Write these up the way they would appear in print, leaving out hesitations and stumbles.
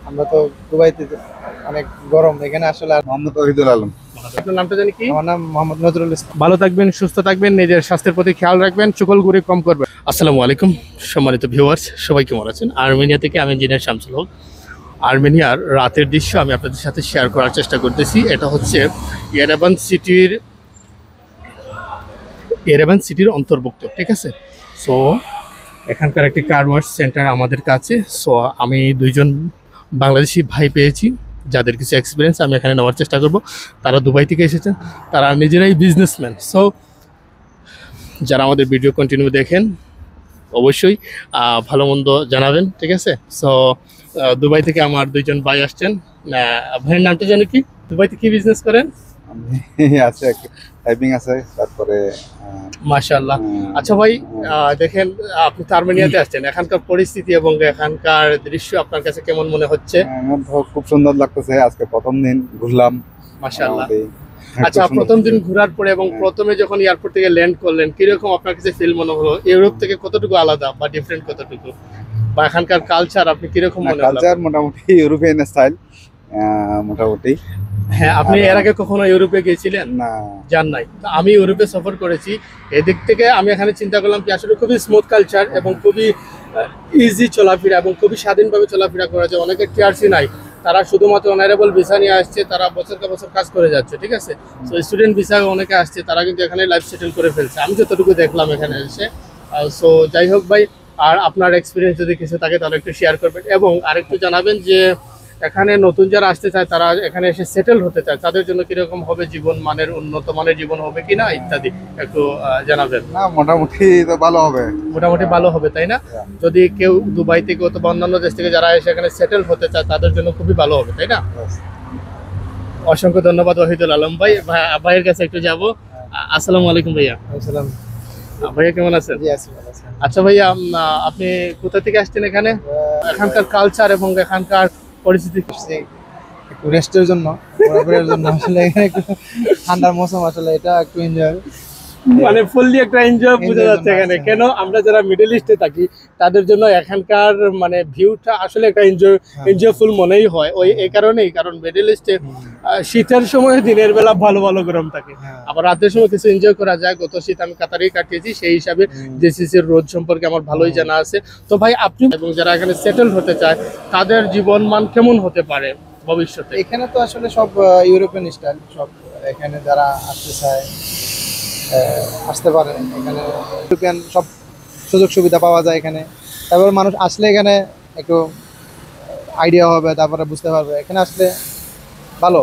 আমরা তো দুবাইতে অনেক গরম এখানে আসলে। আর মোহাম্মদ ওহিদুল আলম। আপনার নামটা জানি কি? আমার নাম মোহাম্মদ নজরুল ইসলাম। ভালো থাকবেন, সুস্থ থাকবেন, নিজের স্বাস্থ্যের প্রতি খেয়াল রাখবেন, চুকলগুড়ি কম করবেন। আসসালামু আলাইকুম সম্মানিত ভিউয়ার্স, সবাই কেমন আছেন? আর্মেনিয়া থেকে আমি ইঞ্জিনিয়ার শামসুল হক। আর্মেনিয়ার রাতের দৃশ্য আমি আপনাদের সাথে শেয়ার করার চেষ্টা করতেছি। এটা হচ্ছে এরেবান সিটির অন্তর্ভুক্ত, ঠিক আছে? সো এখানকার একটি কার ওয়াশ সেন্টার আমাদের কাছে। সো আমি দুইজন বাংলাদেশি ভাই পেয়েছি যাদের কিছু এক্সপিরিয়েন্স আমি এখানে নেওয়ার চেষ্টা করব। তারা দুবাই থেকে এসেছেন, তারা নিজেরাই বিজনেসম্যান। সো যারা আমাদের ভিডিও কন্টিনিউ দেখেন অবশ্যই ভালো মন্দ জানাবেন, ঠিক আছে? সো দুবাই থেকে আমার দুইজন ভাই আসছেন। ভাইয়ের নামটা জানি কি? দুবাইতে কি বিজনেস করেন? আছে টাইপিং আছে, তারপরে মাশাআল্লাহ। আচ্ছা ভাই, দেখেন আপনি তো আর্মেনিয়াতে আসছেন, এখানকার পরিস্থিতি এবং এখানকার দৃশ্য আপনার কাছে কেমন মনে হচ্ছে? আমার তো খুব সুন্দর লাগতেছে। আজকে প্রথম দিন ঘুরলাম। মাশাআল্লাহ। মোটামুটি আচ্ছা, খুব সুন্দর। প্রথম দিন ঘোরার পরে এবং প্রথমে যখন এয়ারপোর্ট থেকে ল্যান্ড করলেন, কিরকম আপনার কাছে ফিল মনে হলো? ইউরোপ থেকে কতটুকু আলাদা বা ডিফারেন্ট কতটুকু, বা এখানকার কালচার আপনি কিরকম মনে হলো? কালচার মোটামুটি ইউরোপিয়ান স্টাইল মোটামুটি। হ্যাঁ, আপনি এর আগে কখনো ইউরোপে গিয়েছিলেন? না, যান নাই। তো আমি ইউরোপে সফর করেছি। এদিক থেকে আমি এখানে চিন্তা করলাম কি আসলে খুবই স্মুথ কালচার এবং খুবই ইজি চলাফেরা এবং খুবই স্বাধীনভাবে চলাফেরা করা যায়। অনেকের টিআরসি নাই, তারা শুধুমাত্র অনারেবল ভিসা নিয়ে আসছে, তারা বছরকে বছর কাজ করে যাচ্ছে, ঠিক আছে? তো স্টুডেন্ট ভিসা অনেকে আসছে, তারা কিন্তু এখানে লাইফ সেটেল করে ফেলছে, আমি যতটুকু দেখলাম এখানে এসে। সো যাই হোক ভাই, আর আপনার এক্সপিরিয়েন্স যদি কিছু থাকে তাহলে একটু শেয়ার করবেন এবং আরেকটু জানাবেন যে এখানে নতুন যারা আসতে চায়, তারা এখানে এসে সেটেল হতে চায়, তাদের জন্য কিরকম হবে জীবন, মানের উন্নত মানের জীবন হবে কিনা ইত্যাদি একটু জানাবেন। না মোটামুটি তো ভালো হবে। মোটামুটি ভালো হবে, তাই না? যদি কেউ দুবাই থেকে অথবা অন্যান্য দেশ থেকে যারা এসে এখানে সেটেল হতে চায় তাদের জন্য খুবই ভালো হবে, তাই না? অসংখ্য ধন্যবাদ ওহিদুল আলম ভাই। ভাইয়ের কাছে একটু যাব। আসসালামু আলাইকুম ভাইয়া। আসসালাম। ভাইয়া কেমন আছেন? জি আছি, ভালো আছি। আচ্ছা ভাইয়া, আপনি কোথা থেকে আসছেন এখানে? এখানকার কালচার এবং এখানকার পরিস্থিতি? একটু রেস্টের জন্য, ঘোরাফেরার জন্য আসলে এখানে একটু ঠান্ডার মৌসুম, আসলে এটা একটু এনজয়। মানে ফুললি একটা এনজয় বোঝা যাচ্ছে এখানে। কেন আমরা যারা মিডল ইস্টে থাকি তাদের জন্য এখানকার মানে ভিউটা আসলে একটা এনজয়ফুল মনেই হয়। ওই এই কারণেই, কারণ মিডল ইস্টে শীতের সময় দিনের বেলা ভালো ভালো গরম থাকে, আবার রাতের সময় কিছু এনজয় করা যায়। গত শীত আমি কাতারেই কাটিয়েছি, সেই হিসাবে জেসিসির রোদ সম্পর্কে আমার ভালোই জানা আছে। তো ভাই, আপনি এবং যারা এখানে সেটেল হতে চায় তাদের জীবন মান কেমন হতে পারে ভবিষ্যতে? এখানে তো আসলে সব ইউরোপিয়ান স্টাইল, সব এখানে যারা আসতে চায় আসতে পারে। এখানে ইউরোপিয়ান সব সুযোগ সুবিধা পাওয়া যায় এখানে। তারপরে মানুষ আসলে এখানে একটু আইডিয়া হবে, তারপরে বুঝতে পারবে এখানে আসলে ভালো।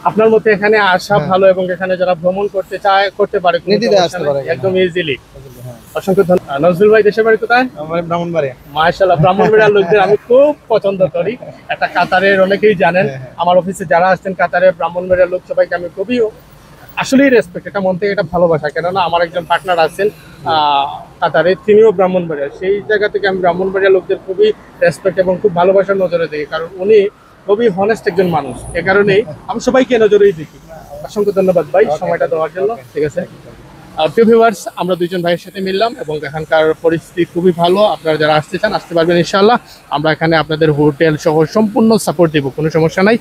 আপনার মতে এখানে আসা ভালো এবং এখানে যারা ভ্রমণ করতে চায় করতে পারে, কোনো নির্দ্বিধায় সমস্যা আসতে নেই, পারে এখানে। একদম ইজিলি। হ্যাঁ। অসংখ্য ধন্যবাদ। নজরুল ভাই, দেশের বাড়ি কোথায়? আমার ব্রাহ্মণবাড়িয়া। মাশাআল্লাহ, ব্রাহ্মণবাড়িয়ার লোকদের আমি খুব পছন্দ করি। একটা কাতারের অনেকেই জানেন, আমার অফিসে যারা আসছেন কাতারের ব্রাহ্মণবাড়িয়ার লোক সবাইকে আমি খুবই আসলেই রেসপেক্ট, এটা মন থেকে এটা ভালোবাসা। কেননা আমার একজন পার্টনার আছেন কাতারে, তিনিও ব্রাহ্মণবাড়িয়া। সেই জায়গা থেকে আমি ব্রাহ্মণবাড়িয়ার লোকদের খুবই রেসপেক্ট এবং খুব ভালোবাসার নজরে দেখি, কারণ উনি খুবই হনেস্ট একজন মানুষ। এ কারণেই আমি সবাইকে নজরেই দেখি। অসংখ্য ধন্যবাদ ভাই সময়টা দেওয়ার জন্য, ঠিক আছে? প্রিয় ভিউয়ার্স, আমরা দুইজন ভাইয়ের সাথে মিললাম এবং এখানকার পরিস্থিতি খুবই ভালো। আপনারা যারা আসতে চান আসতে পারবেন ইনশাআল্লাহ। আমরা এখানে আপনাদের হোটেল সহ সম্পূর্ণ সাপোর্ট দেবো, কোনো সমস্যা নাই।